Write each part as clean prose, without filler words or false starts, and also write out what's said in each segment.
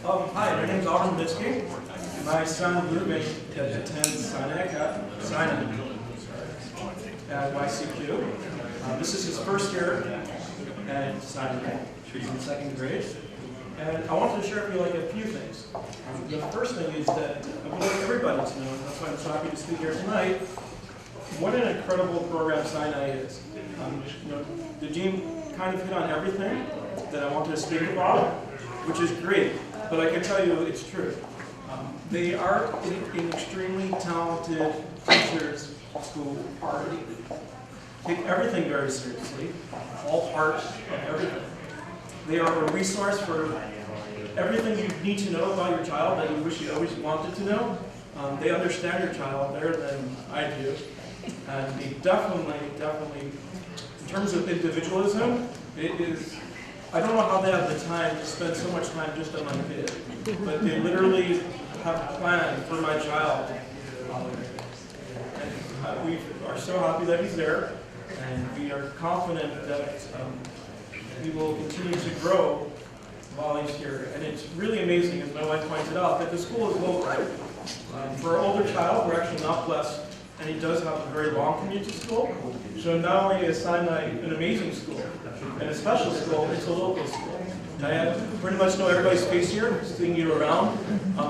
Hi, my name is Avrohom Vinitsky. My son Ruben attends SINAI at YCQ. This is his first year at SINAI. He's in second grade. And I wanted to share with you a few things. The first thing is that I would like everybody to know, and that's why I'm so happy to speak here tonight, what an incredible program SINAI is. The dean kind of hit on everything that I wanted to speak about, which is great, but I can tell you it's true. They are an extremely talented teachers who take everything very seriously, all parts of everything. They are a resource for everything you need to know about your child that you wish you always wanted to know. They understand your child better than I do. And they definitely, in terms of individualism, it is, I don't know how they have the time to spend so much time just on my kid, but they literally have a plan for my child. And we are so happy that he's there, and we are confident that he will continue to grow while he's here. And it's really amazing, as my wife pointed out, that the school is local. For our older child, we're actually not blessed, and he does have a very long commute to school. So not only is SINAI an amazing school and a special school, it's a local school. I pretty much know everybody's face here. I'm seeing you around.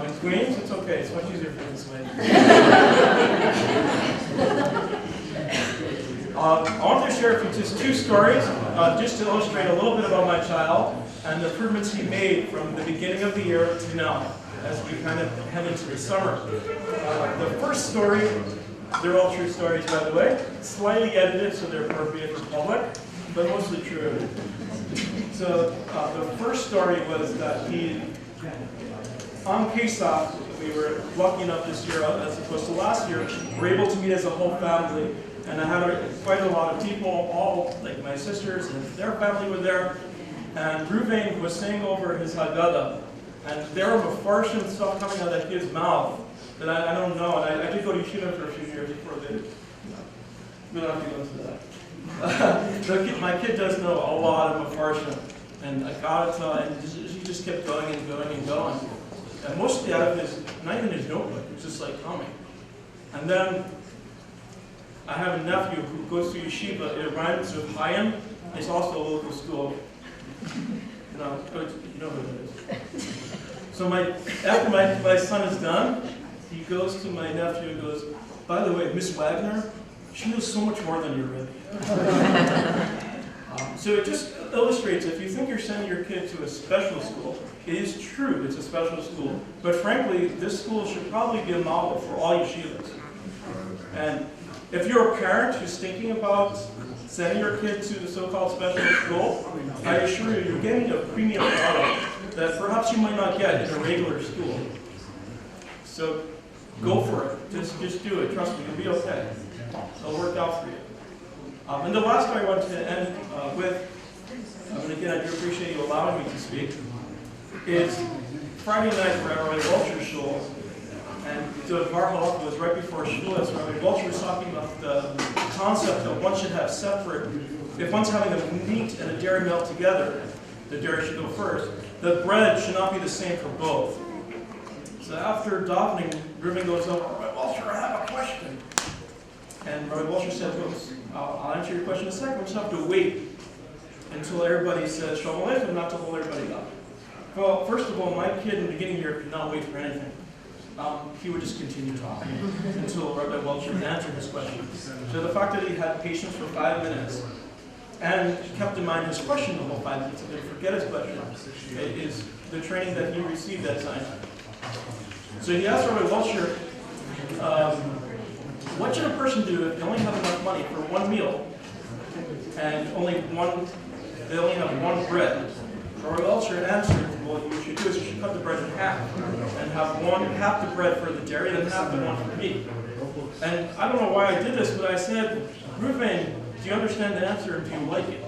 In Queens, it's okay. It's much easier for this way. I wanted to share with you just two stories, just to illustrate a little bit about my child and the improvements he made from the beginning of the year to now, as we kind of head into the summer. The first story, they're all true stories, by the way, slightly edited so they're appropriate for public, but mostly true. So the first story was that on Pesach, we were lucky enough this year, as opposed to last year, we were able to meet as a whole family. And I had quite a lot of people, all like my sisters and their family were there. And Ruben was saying over his Haggadah, and there were Mefarshim stuff coming out of that kid's mouth that I don't know. And I did go to yeshiva for a few years before they. We don't have to go into that. My kid does know a lot of Mefarshim, and I got it, and he just kept going and going and going. And mostly out of his, not even his notebook, it was just like coming. And then I have a nephew who goes to yeshiva. It rhymes with Hayim. It's also a local school. You know who it is. So after my son is done, he goes to my nephew and goes, by the way, Miss Wagner, she knows so much more than you really. So it just illustrates, if you think you're sending your kid to a special school, it is true, it's a special school. But frankly, this school should probably be a model for all yeshivas. And if you're a parent who's thinking about sending your kid to the so-called special school, I assure you, you're getting a premium product that perhaps you might not get in a regular school. So go for it. Just do it. Trust me, you'll be okay. It'll work out for you. And the last thing I want to end with, and again, I do appreciate you allowing me to speak, is Friday night for Rabbi Welcher's shul. And the Bar was right before shul, so Rabbi Welcher was talking about the concept that one should have separate, if one's having a meat and a dairy milk together, the dairy should go first. The bread should not be the same for both. So after davening, Ruben goes over, Rabbi Welcher, I have a question. And Rabbi Welcher said, I'll answer your question in a second. We just have to wait until everybody says Shalom Aleichem, not to hold everybody up. Well, first of all, my kid in the beginning here could not wait for anything. He would just continue talking until Rabbi Welcher would answer his question. So the fact that he had patience for 5 minutes and kept in mind his question the whole 5 minutes and didn't forget his question is the training that he received at SINAI. So he asked Rabbi Welcher, what should a person do if they only have enough money for one meal and they only have one bread? Rabbi Welcher answered, well, what you should do is you should cut the bread in half and have half the bread for the dairy and half the one for meat. And I don't know why I did this, but I said, Ruben, do you understand the answer and do you like it?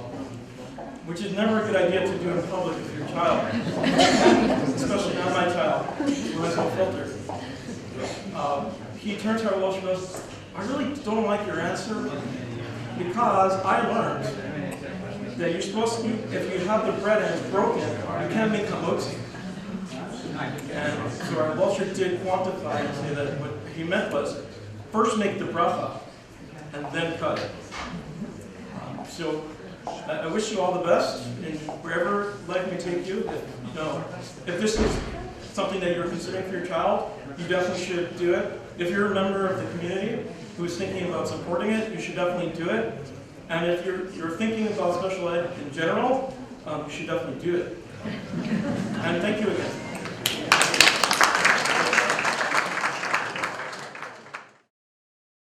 Which is never a good idea to do in public with your child, especially not my child, who has no filter. He turns to Rabbi Welcher and goes, I really don't like your answer because I learned that you're supposed to, if you have the bread and it's broken, you can't make hamotzi. And so our Walter did quantify and say that what he meant was, first make the bracha, and then cut it. So I wish you all the best in wherever life may take you. If this is something that you're considering for your child, you definitely should do it. If you're a member of the community who is thinking about supporting it, you should definitely do it. And if you're thinking about special ed in general, you should definitely do it. And thank you again.